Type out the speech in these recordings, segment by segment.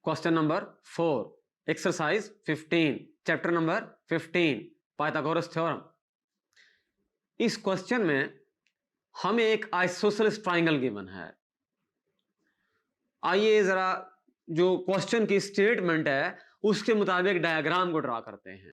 Question number 4 exercise 15 chapter number 15 Pythagoras theorem. इस question में हमें एक आइसोसेलेस ट्राइंगल गिवन है। आइए जरा जो क्वेश्चन की स्टेटमेंट है उसके मुताबिक डायग्राम को ड्रा करते हैं।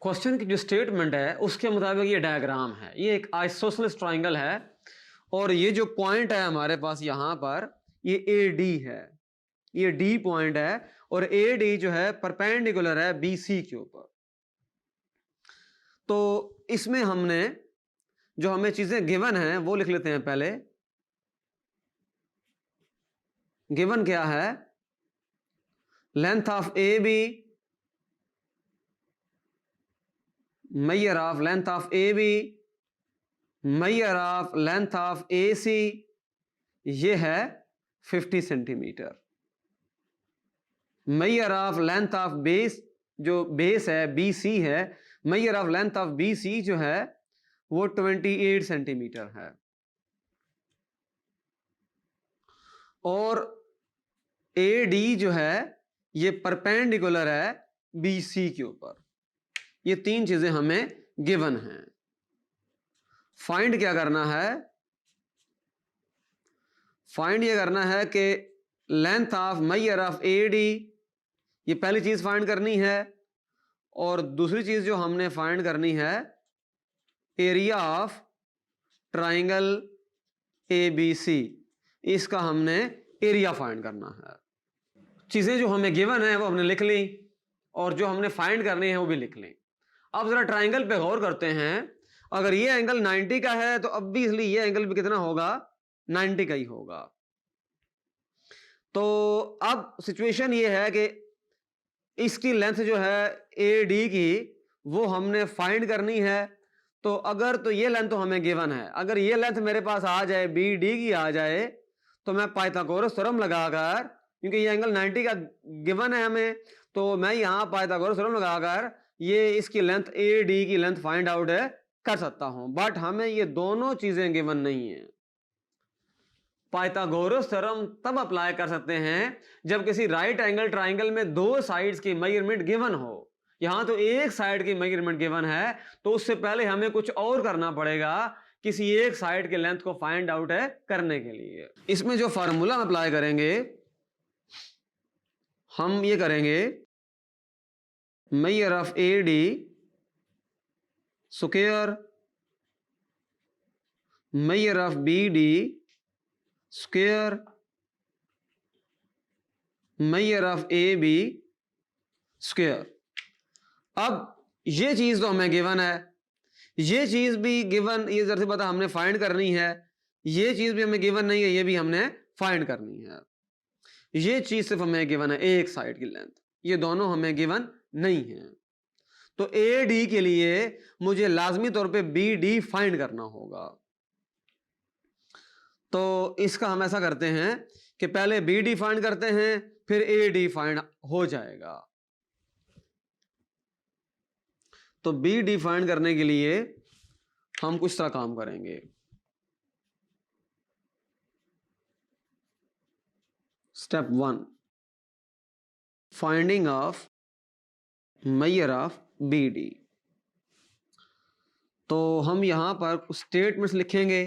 क्वेश्चन की जो स्टेटमेंट है उसके मुताबिक ये डायग्राम है। ये एक आइसोसेलेस ट्राइंगल है और ये जो पॉइंट है हमारे पास यहां पर ये ए डी है, ये डी पॉइंट है और ए डी जो है परपेंडिकुलर है बी सी के ऊपर। तो इसमें हमने जो हमें चीजें गिवन है वो लिख लेते हैं। पहले गिवन क्या है? Length of A B, measure of length of AB, measure of length of AC, ये है 50 centimetre. measure of length of base, जो बेस है BC है, measure of length of BC जो है वो 28 सेंटीमीटर है। और AD जो है ये परपेंडिकुलर है BC के ऊपर। ये तीन चीजें हमें गिवन हैं। फाइंड क्या करना है? फाइंड ये करना है कि length of measure of AD, ये पहली चीज फाइंड करनी है। और दूसरी चीज जो हमने फाइंड करनी है एरिया ऑफ ट्राइंगल एबीसी, इसका हमने एरिया फाइंड करना है। चीजें जो हमें गिवन है वो हमने लिख ली और जो हमने फाइंड करनी है वो भी लिख ली। अब जरा ट्राइंगल पे गौर करते हैं। अगर ये एंगल 90 का है तो अब भी इसलिए ये एंगल भी कितना होगा? 90 का ही होगा। तो अब सिचुएशन ये है कि इसकी लेंथ जो है ए डी की वो हमने फाइंड करनी है। तो अगर तो ये लेंथ तो हमें गिवन है, अगर ये लेंथ मेरे पास आ जाए बी डी की आ जाए तो मैं पाइथागोरस थ्योरम लगाकर, क्योंकि ये एंगल 90 का गिवन है हमें, तो मैं यहां पाइथागोरस थ्योरम लगाकर ये इसकी लेंथ ए डी की लेंथ फाइंड आउट कर सकता हूं। बट हमें ये दोनों चीजें गिवन नहीं है। पाइथागोरस थ्योरम तब अप्लाई कर सकते हैं जब किसी राइट एंगल ट्राइंगल में दो साइड्स की मेजरमेंट गिवन हो। यहां तो एक साइड की मेजरमेंट गिवन है तो उससे पहले हमें कुछ और करना पड़ेगा किसी एक साइड के लेंथ को फाइंड आउट करने के लिए। इसमें जो फार्मूला अप्लाई करेंगे हम ये करेंगे measure of A D square measure of B D square measure of A B square. अब ये चीज तो हमें गिवन है, ये चीज भी गिवन, ये जरा से पता हमने फाइंड करनी है। ये चीज भी हमें गिवन नहीं है, ये भी हमने फाइंड करनी है। ये चीज सिर्फ हमें गिवन है एक साइड की लेंथ, ये दोनों हमें गिवन नहीं है। तो ए डी के लिए मुझे लाजमी तौर पे बी डी फाइंड करना होगा। तो इसका हम ऐसा करते हैं कि पहले बी डी फाइंड करते हैं फिर ए डी फाइंड हो जाएगा। तो बी डी फाइंड करने के लिए हम कुछ तरह काम करेंगे। Step 1 finding of measure of B D. तो हम यहां पर कुछ स्टेटमेंट्स लिखेंगे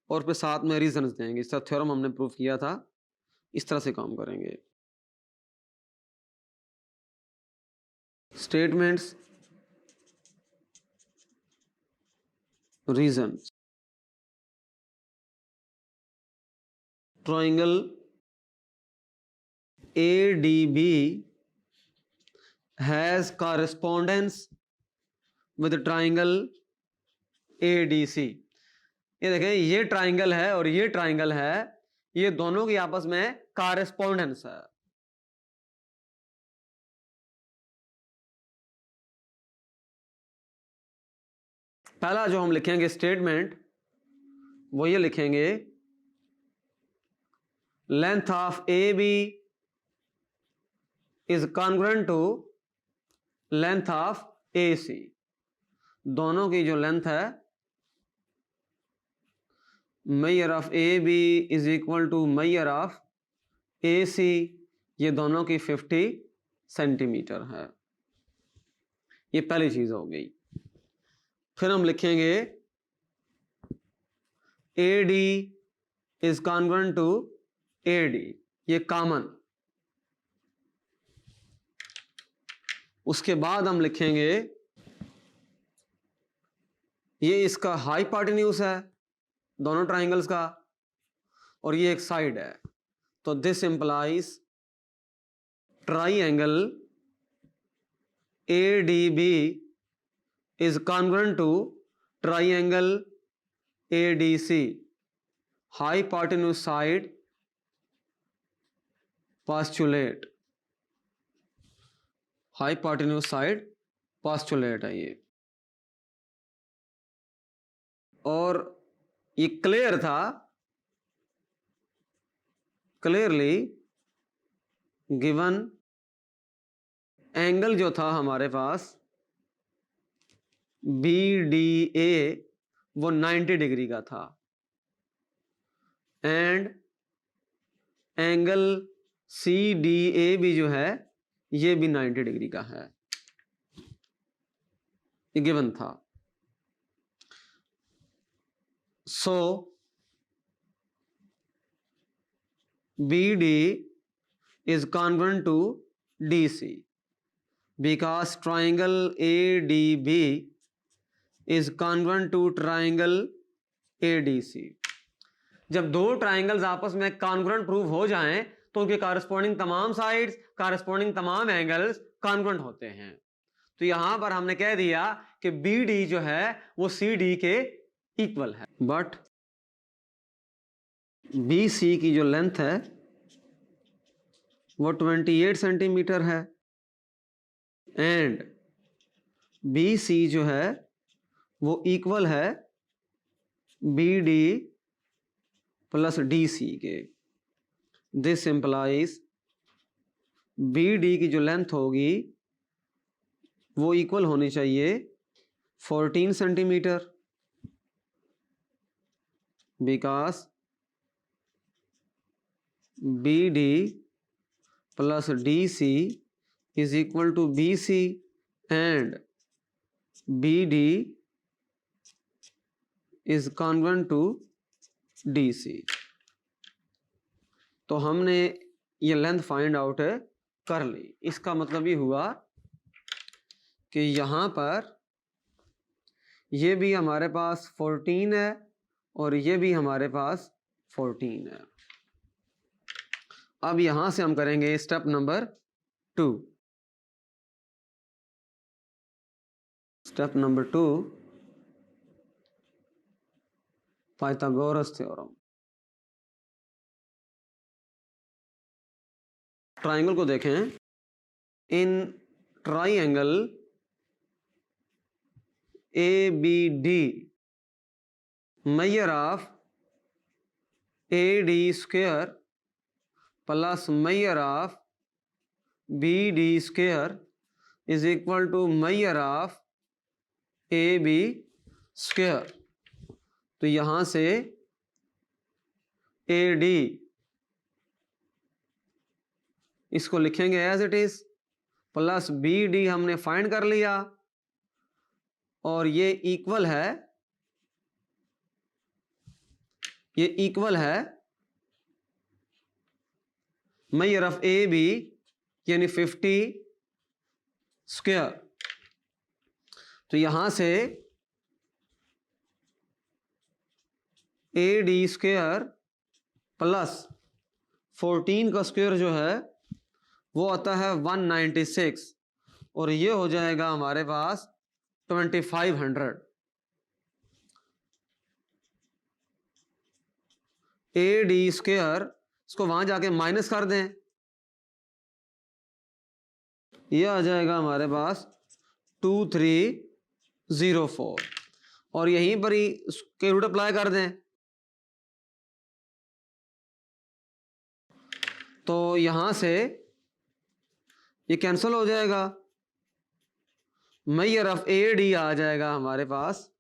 और फिर साथ में रीजंस देंगे। इसका थ्योरम हमने प्रूव किया था, इस तरह से काम करेंगे। Statements, reasons. Triangle ADB has correspondence with triangle ADC। ये देखें, ये ट्राइंगल है और ये ट्राइंगल है, ये दोनों की आपस में कॉरेस्पॉन्डेंस है। पहला जो हम लिखेंगे स्टेटमेंट वो ये लिखेंगे, length of A B is congruent to length of A C. दोनों की जो लेंथ है, measure of A B is equal to measure of A C, ये दोनों की 50 सेंटीमीटर है। ये पहली चीज हो गई। फिर हम लिखेंगे A D is congruent to A D, ये कॉमन। उसके बाद हम लिखेंगे ये इसका हाइपोटेन्यूज है दोनों ट्राइंगल्स का, और ये एक साइड है, तो this implies triangle ADB is congruent to triangle ADC, hypotenuse side postulate, hypotenuse side postulate है ये। और ये क्लियर था, क्लियरली गिवन एंगल जो था हमारे पास BDA वो 90 डिग्री का था, एंड एंगल CDA भी जो है ये भी 90 डिग्री का है, ये गिवन था। सो BD is congruent to DC because triangle ADB is congruent to triangle ADC। जब दो ट्राइंगल्स आपस में कॉन्ग्रुएंट प्रूव हो जाएं तो उनके कॉरेस्पॉन्डिंग तमाम साइड्स, कॉरेस्पॉन्डिंग तमाम एंगल्स कॉन्ग्रुएंट होते हैं। तो यहां पर हमने कह दिया कि BD जो है वो CD के इक्वल है, बट BC की जो लेंथ है वो 28 सेंटीमीटर है, एंड BC जो है वो इक्वल है BD प्लस DC के। दिस इंप्लाइज BD की जो लेंथ होगी वो इक्वल होनी चाहिए 14 centimetre, because BD plus DC is equal to BC and BD is congruent to DC। तो हमने ये लेंथ फाइंड आउट कर ली। इसका मतलब ये हुआ कि यहाँ पर ये भी हमारे पास 14 है और ये भी हमारे पास 14 है। अब यहां से हम करेंगे step number 2। Step number 2, Pythagoras theorem. Triangle को देखें, in triangle ABD measure of AD square plus measure of BD square is equal to measure of AB square. तो यहां से AD इसको लिखेंगे as it is, plus BD हमने find कर लिया, और ये इक्वल है, ये इक्वल है मेजर ऑफ AB यानी 50 स्क्वायर। तो यहां से AD स्क्वायर प्लस 14 का स्क्वायर जो है वो आता है 196 और ये हो जाएगा हमारे पास 2500। AD स्क्वायर, इसको वहां जाके माइनस कर दें, ये आ जाएगा हमारे पास 2304 और यहीं पर ही स्क्वायर रूट अप्लाई कर दें तो यहां से ये कैंसिल हो जाएगा। मेजर ऑफ AD आ जाएगा हमारे पास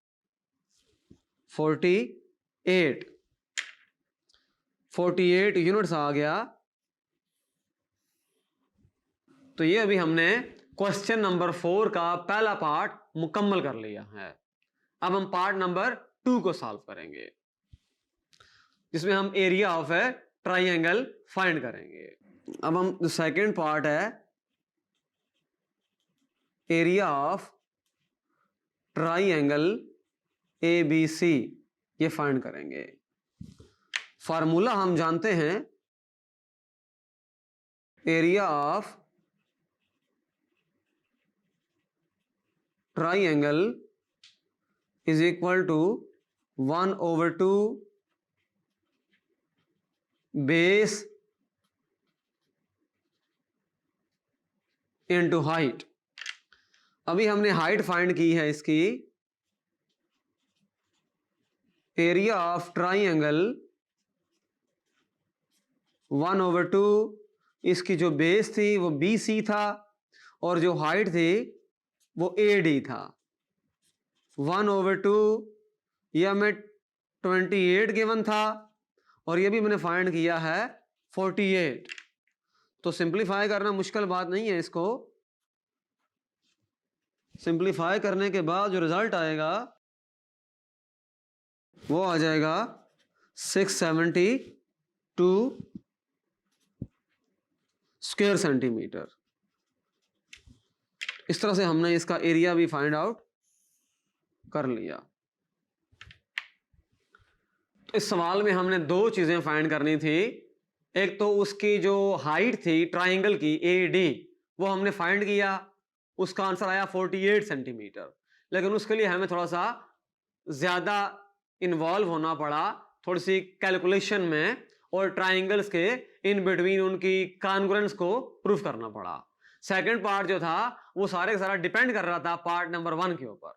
48 यूनिट्स आ गया। तो ये अभी हमने क्वेश्चन नंबर 4 का पहला पार्ट मुकम्मल कर लिया है। अब हम पार्ट नंबर 2 को सॉल्व करेंगे जिसमें हम area of a triangle find करेंगे। अब हम जो सेकंड पार्ट है एरिया ऑफ ट्राइंगल ABC ये फाइंड करेंगे। फार्मूला हम जानते हैं, area of triangle is equal to 1/2 base into height. अभी हमने हाइट फाइंड की है इसकी। एरिया ऑफ ट्राइंगल 1/2, इसकी जो बेस थी वो BC था और जो हाइट थी वो AD था। 1/2 ये हमें 28 गिवन था और ये भी मैंने फाइंड किया है 48। तो सिंप्लीफाई करना मुश्किल बात नहीं है। इसको सिंप्लीफाई करने के बाद जो रिजल्ट आएगा वो आ जाएगा 672 स्क्वायर सेंटीमीटर। इस तरह से हमने इसका एरिया भी फाइंड आउट कर लिया। तो इस सवाल में हमने दो चीजें फाइंड करनी थी। एक तो उसकी जो हाइट थी ट्राइंगल की AD वो हमने फाइंड किया, उसका आंसर आया 48 सेंटीमीटर। लेकिन उसके लिए हमें थोड़ा सा ज्यादा इन्वॉल्व होना पड़ा थोड़ी सी कैलकुलेशन में और ट्राइंगल्स के इन बिटवीन उनकी कॉन्ग्रुएंस को प्रूफ करना पड़ा। सेकंड पार्ट जो था वो सारे का सारा डिपेंड कर रहा था पार्ट नंबर 1 के ऊपर।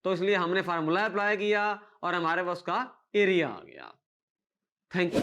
तो इसलिए हमने फार्मूला अप्लाई किया और हमारे पास उसका एरिया आ गया। Thank you.